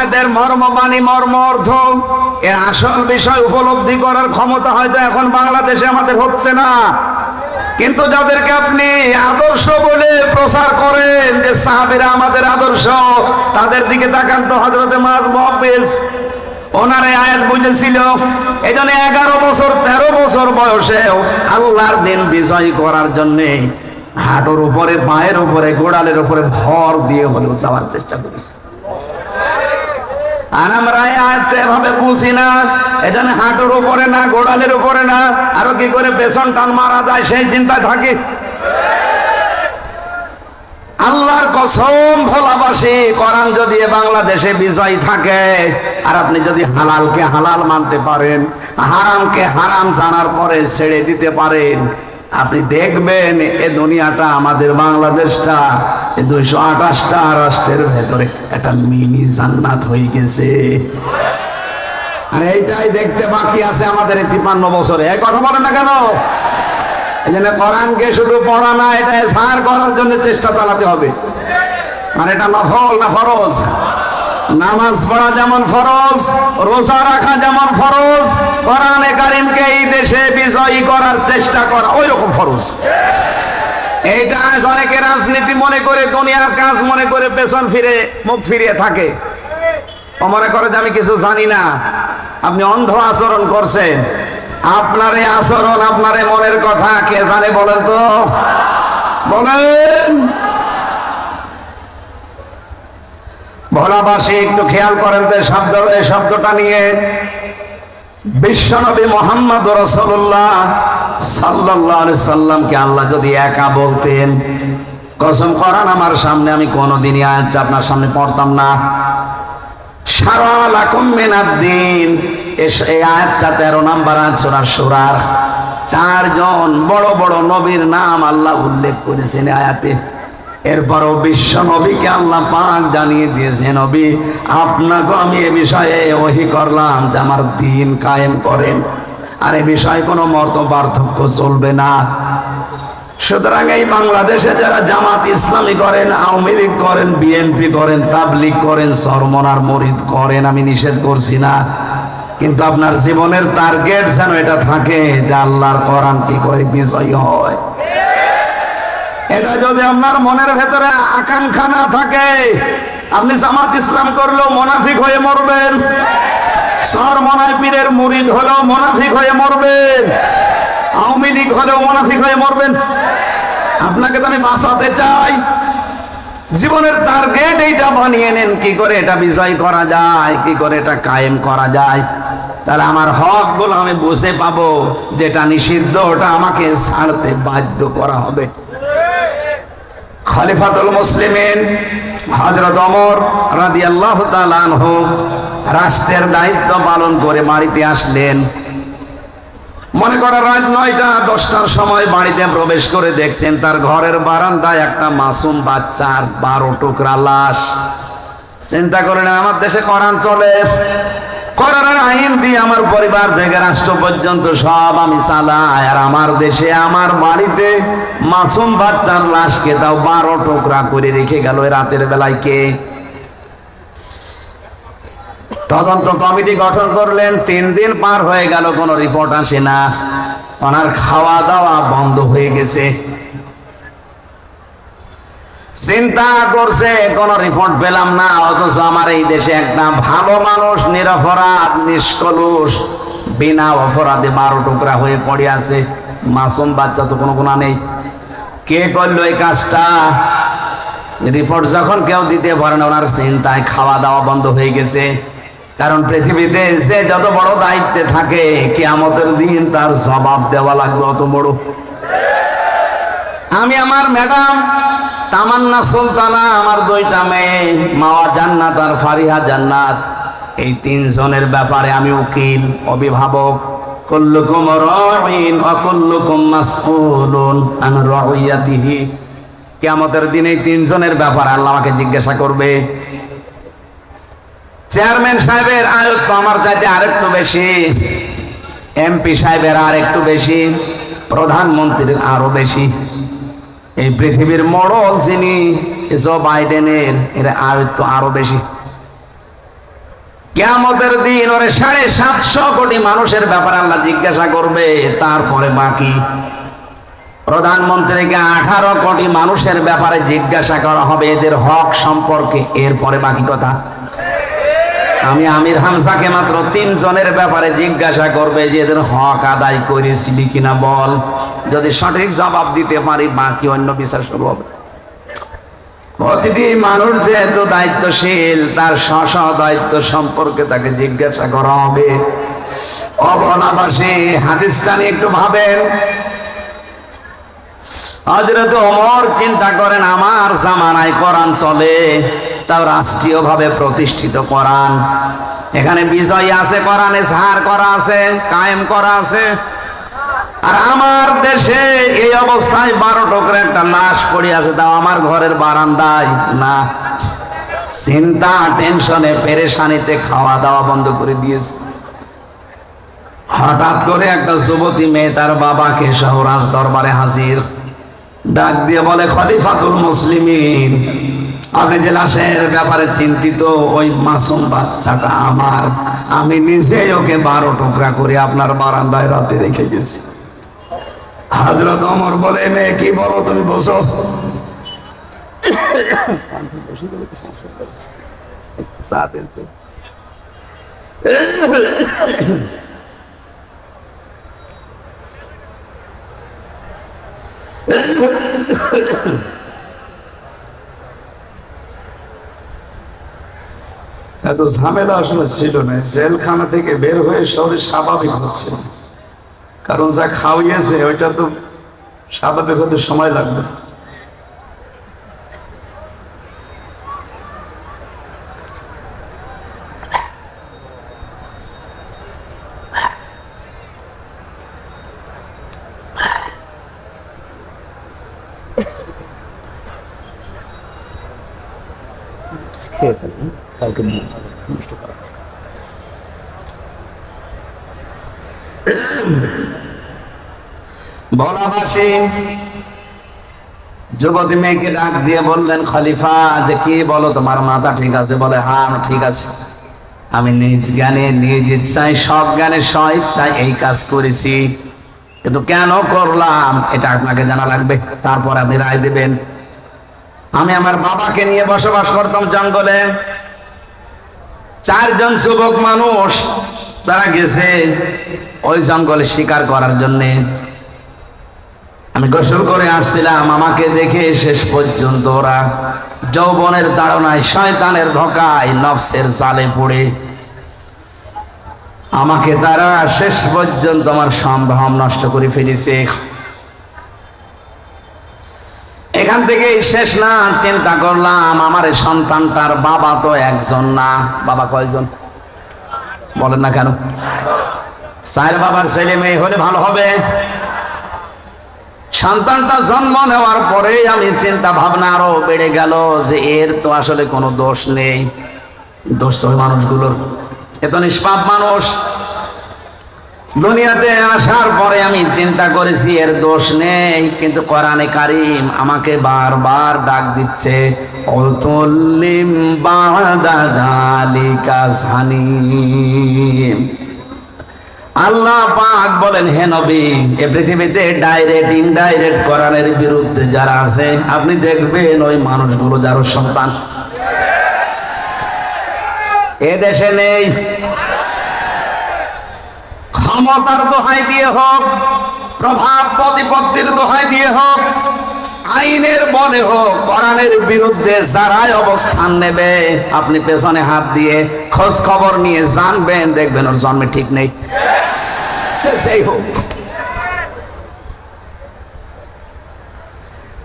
এদের মর্মবাণী, মর্ম অর্থ, এর আসল বিষয় উপলব্ধি করার ক্ষমতা হয়তো এখন বাংলাদেশে আমাদের হচ্ছে না। কিন্তু যাদেরকে আপনি আদর্শ বলে প্রচার করেন যে সাহাবীরা আমাদের আদর্শ, তাদের দিকে তাকান তো। হযরতে মুআয মুহাফিজ, ওনার এই আয়াত বুঝেছিল, এই জন্য 11 বছর 13 বছর বয়সেও আল্লাহর দিন বিজয় করার জন্য হাঁটুর উপরে, পায়ের উপরে, গোড়ালের উপরে ভর দিয়ে হলেও যাওয়ার চেষ্টা করেছে। আর আমরা এই আয়াতটা এভাবে বুঝি না, এটা হাঁটুর উপরে না, গোড়ালের উপরে না, আরো কি করে পেছন টান মারা যায় সেই চিন্তায় থাকি। আল্লাহর কসম, ভোলাবাসী, কোরআন যদি বাংলাদেশে বিজয় থাকে আর আপনি যদি হালালকে হালাল মানতে পারেন, হারামকে হারাম জানার পরে ছেড়ে দিতে পারেন, আপনি দেখবেন এ দুনিয়াটা, আমাদের বাংলাদেশটা 228টা রাষ্ট্রের ভেতরে একটা মিনি জান্নাত হয়ে গেছে। আর এইটাই দেখতে বাকি আছে আমাদের 53 বছরে। এই কথা বলেন না কেন? এই জন্য কোরআনকে শুধু পড়া না, এটা সার করার জন্য চেষ্টা চালাতে হবে। আর এটা নফল না ফরজ? নামাজ পড়া যেমন ফরজ, রোজা রাখা যেমন ফরজ, কোরআনে কারীমকে এই দেশে বিজয়ী করার চেষ্টা করা ওই রকম ফরজ। এইটা অনেকে রাজনীতি মনে করে, দুনিয়ার কাজ মনে করে পেছন ফিরে, মুখ ফিরিয়ে থাকে। ও মনে করে যে আমি কিছু জানি না। আপনি অন্ধ আচরণ করছেন। আপনার এই আচরণ, আপনার এই মনের কথা কে জানে বলেন তো? বলেন। ভোলাবাসী একটু খেয়াল করেন তো এই শব্দটা নিয়ে। বিশ্বনবী মুহাম্মদ রাসূলুল্লাহ সাল্লাল্লাহু আলাইহি সাল্লামকে আল্লাহ যদি একা বলতেন, কসম করেন আমার সামনে আমি কোনোদিনই আয়াতটা আপনার সামনে পড়তাম না। শারা লাকুম মিনাদ-দ্বীন, এই আয়াতটা 13 নম্বর সূরা সূরার 4 জন বড় বড় নবীর নাম আল্লাহ উল্লেখ করেছেন আয়াতে। এরপরও বিশ্ব নবীকে আল্লাহ পাক জানিয়ে দিয়েছে, নবী আপনাকে আমি এ বিষয়ে ওহী করলাম যে আমার দ্বীন কায়েম করেন, আর এ বিষয়ে কোনো মত পার্থক্য চলবে না। সুতরাং এই বাংলাদেশে যারা জামাত ইসলামী করেন, আওয়ামী লীগ করেন, বিএনপি করেন, তাবলীগ করেন, চরমনার মুরিদ করেন, আমি নিষেধ করছি না, কিন্তু আপনার জীবনের টার্গেট যেন এটা থাকে যে আল্লাহর কোরআন কি করে বিজয়ী হয়। এটা যদি আপনার মনের ভেতরে আকাঙ্ক্ষা না থাকে, আপনি জামাত ইসলাম করলেও মুনাফিক হয়ে মরবেন, চরমনায় পীরের মুরিদ হলেও মুনাফিক হয়ে মরবেন, আওয়ামী লীগ হলেও মুনাফিক হয়ে মরবেন। আপনাকে তো আমি বাঁচাতে চাই। জীবনের টার্গেট এইটা বানিয়ে নেন, কি করে এটা বিজয় করা যায়, কি করে এটা কায়েম করা যায়। তাহলে আমার হক গুলো আমি বুঝে পাবো, যেটা নিষিদ্ধ ওটা আমাকে ছাড়তে বাধ্য করা হবে। খলিফাতুল মুসলিমিন হযরত ওমর রাদিয়াল্লাহু তাআলা আনহু রাষ্ট্রের দায়িত্ব পালন করে বাড়িতে আসলেন। মনে করা রাত 9টা 10টার সময় বাড়িতে প্রবেশ করে দেখছেন তার ঘরের বারান্দায় একটা মাসুম বাচ্চার 12 টুকরা লাশ। চিন্তা করেন, আমার দেশে কোরআন চলে, কোরআনের আইন দিয়ে আমার পরিবার থেকে রাষ্ট্র পর্যন্ত সব আমি চালাই, আর আমার দেশে আমার বাড়িতে মাসুম বাচ্চার লাশকে তাও 12 টুকরা করে রেখে গেল রাতের বেলায় কে? তদন্ত কমিটি গঠন করলেন। 3 দিন পার হয়ে গেল, কোনো রিপোর্ট আসে না। ওনার খাওয়া দাওয়া বন্ধ হয়ে গেছে। চিন্তা করছে কোনো রিপোর্ট পেলাম না, অথচ আমার এই দেশে একটা ভালো মানুষ, নিরপরাধ, নিষ্কলুষ, বিনা অপরাধে 12 টুকরা হয়ে পড়ে আছে। মাসুম বাচ্চা তো কোনো গুনাহ নেই। কে করলো এই কাজটা? রিপোর্ট যখন কেউ দিতে পারে না, ওনার চিন্তায় খাওয়া দাওয়া বন্ধ হয়ে গেছে। কারণ পৃথিবীতে যে যত বড় দায়িত্বে থাকে, কিয়ামতের দিন তার জবাব দেওয়া লাগবে অত বড়। আমি আমার ম্যাডাম তামান্না সুলতানা, আমার 2টা মেয়ে, মাওয়া জান্নাত আর ফারিহা জান্নাত, এই তিনজনের ব্যাপারে আমি উকিল, অভিভাবক। কুল্লুকুম রাঈন ওয়া কুল্লুকুম মাসউলুন আন রাইয়াতিহি। কিয়ামতের দিনে এই তিনজনের ব্যাপারে আল্লাহ আমাকে জিজ্ঞাসা করবে। চেয়ারম্যান সাহেবের আয়ত তো আমার চাইতে আরেকটু বেশি, এমপি সাহেবের আর একটু বেশি, প্রধানমন্ত্রীর আরো বেশি। এই পৃথিবীর মোড়ল যিনি জো বাইডেনের, এর আয়ত তো আরো বেশি। কিয়ামতের দিন ওরে 750 কোটি মানুষের ব্যাপারে আল্লাহ জিজ্ঞাসা করবে। তারপরে বাকি প্রধানমন্ত্রীকে 18 কোটি মানুষের ব্যাপারে জিজ্ঞাসা করা হবে এদের হক সম্পর্কে। এরপরে বাকি কথা। আমি আমির হামজাকে মাত্র 3 জনের ব্যাপারে জিজ্ঞাসা করবে যে এদের হক আদায় করেছিলি কিনা বল। যদি সঠিক জবাব দিতে পারি বাকি অন্য বিচার শুরু হবে। প্রতিটি মানুষ যেহেতু দায়িত্বশীল, তার স্ব দায়িত্ব সম্পর্কে তাকে জিজ্ঞাসা করা হবে। অবলাবাসী হাদিসটা নিয়ে একটু ভাবেন। হযরত ওমর চিন্তা করেন, আমার জামানায় কোরআন চলে, তাও রাষ্ট্রীয়ভাবে প্রতিষ্ঠিত কোরআন। এখানে বিজয় আছে, কোরআনে ছাড় করা আছে, কায়েম করা আছে। আর আমার দেশে এই অবস্থায় 12 টুকরা একটা লাশ পড়ে আছে, তাও আমার ঘরের বারান্দায় না। চিন্তা, টেনশনে, পেরেশানিতে খাওয়া দাওয়া বন্ধ করে দিয়েছে। হঠাৎ করে একটা যুবতী মেয়ে তার বাবাকে সহ রাজ দরবারে হাজির, ডাক দিয়ে বলে, খলিফাতুল মুসলিমিন, আপনি যে লাশের ব্যাপারে চিন্তিত, ওই মাসুম বাচ্চাটা আমার, আমি নিজেই ওকে 12 টুকরা করে আপনার বারান্দায় রাতে রেখে গেছি। হযরত ওমর বলে, মেয়ে কি বলো, তুমি বসো। এত ঝামেলা আসলে ছিল না। জেলখানা থেকে বের হয়ে শরীর স্বাভাবিক হচ্ছে, কারণ যা খাওয়িয়েছে ওইটা তো স্বাভাবিক হতে সময় লাগবে। বলাবাসী যুবতী মেয়েকে ডাক দিয়ে বললেন, খলিফা, যে কি বলো, তোমার মাথা ঠিক আছে? বলে, হ্যাঁ ঠিক আছে। আমি নিজ জ্ঞানে, নিজ ইচ্ছায়, সব জ্ঞানে স্ব ইচ্ছায় এই কাজ করেছি, কিন্তু কেন করলাম এটা আপনাকে জানা লাগবে, তারপর আপনি রায় দেবেন। আমি আমার বাবাকে নিয়ে বসবাস করতাম জঙ্গলে। 4 জন যুবক মানুষ তারা গেছে ওই জঙ্গলে শিকার করার জন্যে। আমি গোসল করে আসছিলাম, আমাকে দেখে শেষ পর্যন্ত ওরা যৌবনের তাড়নায়, শয়তানের ধোঁকায়, নফসের জালে পড়ে আমাকে তারা শেষ পর্যন্ত আমার সম্ভ্রম নষ্ট করে ফেলেছে। এখান থেকে শেষ না, চিন্তা করলাম আমার এই সন্তানটার বাবা তো একজন না। বাবা কয়জন বলেন না কেন? 4 বাবার ছেলে মেয়ে হলে ভালো হবে। সন্তানটা জন্ম নেওয়ার পরে আমি চিন্তা ভাবনা আরো বেড়ে গেল যে এর তো আসলে কোনো দোষ নেই। দোষ তো ওই মানুষগুলোর, এত নিষ্পাপ মানুষ। দুনিয়াতে আসার পরে আমি চিন্তা করেছি এর দোষ নেই, কিন্তু কোরআনে কারীম আমাকে বারবার ডাক দিচ্ছে, উতুল্লিম বাদা যালিকা জানিম। আল্লাহ পাক বলেন, হে নবী, এই পৃথিবীতে ডাইরেক্ট ইনডাইরেক্ট কোরআনের বিরুদ্ধে যারা আছে, আপনি দেখবেন ওই মানুষগুলো যার সন্তান এ দেশে নেই। ক্ষমতার দোহাই দিয়ে হোক, প্রভাব প্রতিপত্তির দোহাই দিয়ে হোক, আইনের বলে হোক, কোরআনের বিরুদ্ধে যারাই অবস্থান নেবে, আপনি পেছনে হাত দিয়ে খোঁজ খবর নিয়ে জানবেন, দেখবেন ওর জন্মে ঠিক নেই। সেই হোক,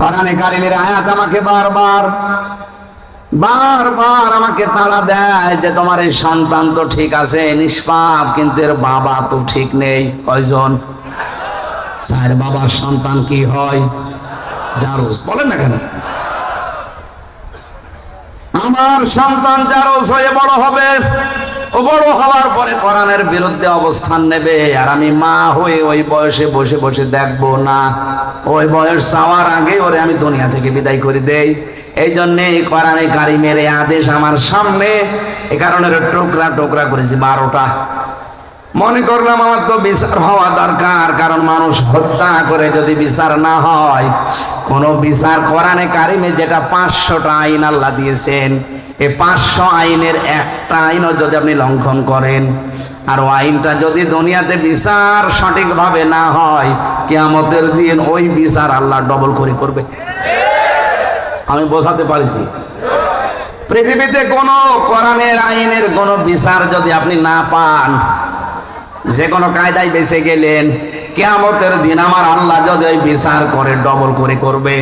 কোরআনে কারীমের আয়াত আমাকে বারবার বারবার আমাকে তাড়া দেয় যে তোমার এই সন্তান তো ঠিক আছে, নিষ্পাপ, কিন্তু এর বাবা তো ঠিক নেই। কয়জন? স্যার, বাবার সন্তান কি হয়? জারজ। বলেন না কেন? আমার সন্তান জারজ হয়ে বড় হবে, ও বড় হওয়ার পরে কোরআনের বিরুদ্ধে অবস্থান নেবে, আর আমি মা হয়ে ওই বয়সে বসে বসে দেখবো না। ওই বয়স যাওয়ার আগে ওরে আমি দুনিয়া থেকে বিদায় করে দেই। এই জন্যে কোরআনে কারিমের এই আদেশ আমার সামনে, এ কারণে টুকরা টুকরা করেছি 12টা। মনে করলাম আমার তো বিচার হওয়া দরকার, কারণ মানুষ হত্যা করে যদি বিচার না হয়, কোন বিচার কোরআনে কারিমে যেটা 500টা আইন আল্লাহ দিয়েছেন, এই 500 আইনের একটা আইনও যদি আপনি লঙ্ঘন করেন, আর ওই আইনটা যদি দুনিয়াতে বিচার সঠিকভাবে না হয়, কিয়ামতের দিন ওই বিচার আল্লাহ ডবল করে করবে। আমি বোঝাতে পারছি? পৃথিবীতে কোন কোরআনের আইনের কোন বিচার যদি আপনি না পান, যে কোনো কায়দায় বেঁচে গেলেন, কিয়ামতের দিন আমার আল্লাহ যদি ওই বিচার করে ডবল করে করবে।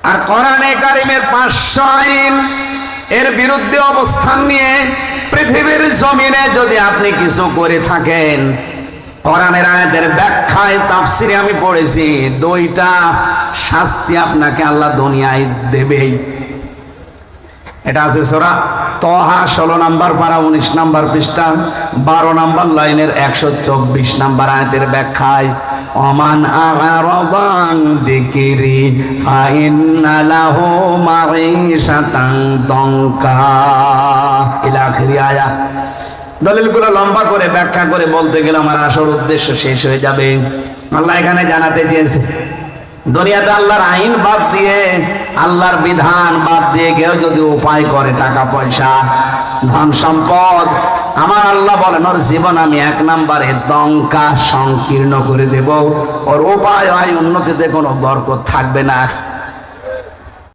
আর কোরআনে কারিমের 500 আইন এর বিরুদ্ধে অবস্থান নিয়ে পৃথিবীর জমিনে যদি আপনি কিছু করে থাকেন, কোরআনের আয়াতের ব্যাখ্যায় তাফসিরে আমি পড়েছি 2টা শাস্তি আপনাকে আল্লাহ দুনিয়ায় দেবেই। এটা আছে সূরা তহা 16 নম্বর পারা 19 নম্বর পৃষ্ঠা 12 নম্বর লাইনের 124 নম্বর আয়াতের ব্যাখ্যায়, ওমান আ'রাদা আন যিকরি ফাইন্না লাহু মাঈশাতান দনকা ইলা আখিরি আয়াত। দলিলগুলো লম্বা করে ব্যাখ্যা করে বলতে গেলে আমার আসল উদ্দেশ্য শেষ হয়ে যাবে। আল্লাহ এখানে জানাতে চেয়েছে, দুনিয়াতে আল্লাহর আইন বাদ দিয়ে, আল্লাহর বিধান বাদ দিয়ে কেউ যদি উপায় করে টাকা পয়সা ধন সম্পদ, আমার আল্লাহ বলেন ওর জীবন আমি 1 নম্বরে দঙ্কা সংকীর্ণ করে দেব। ওর উপায় হয় উন্নতিতে কোনো বরকত থাকবে না।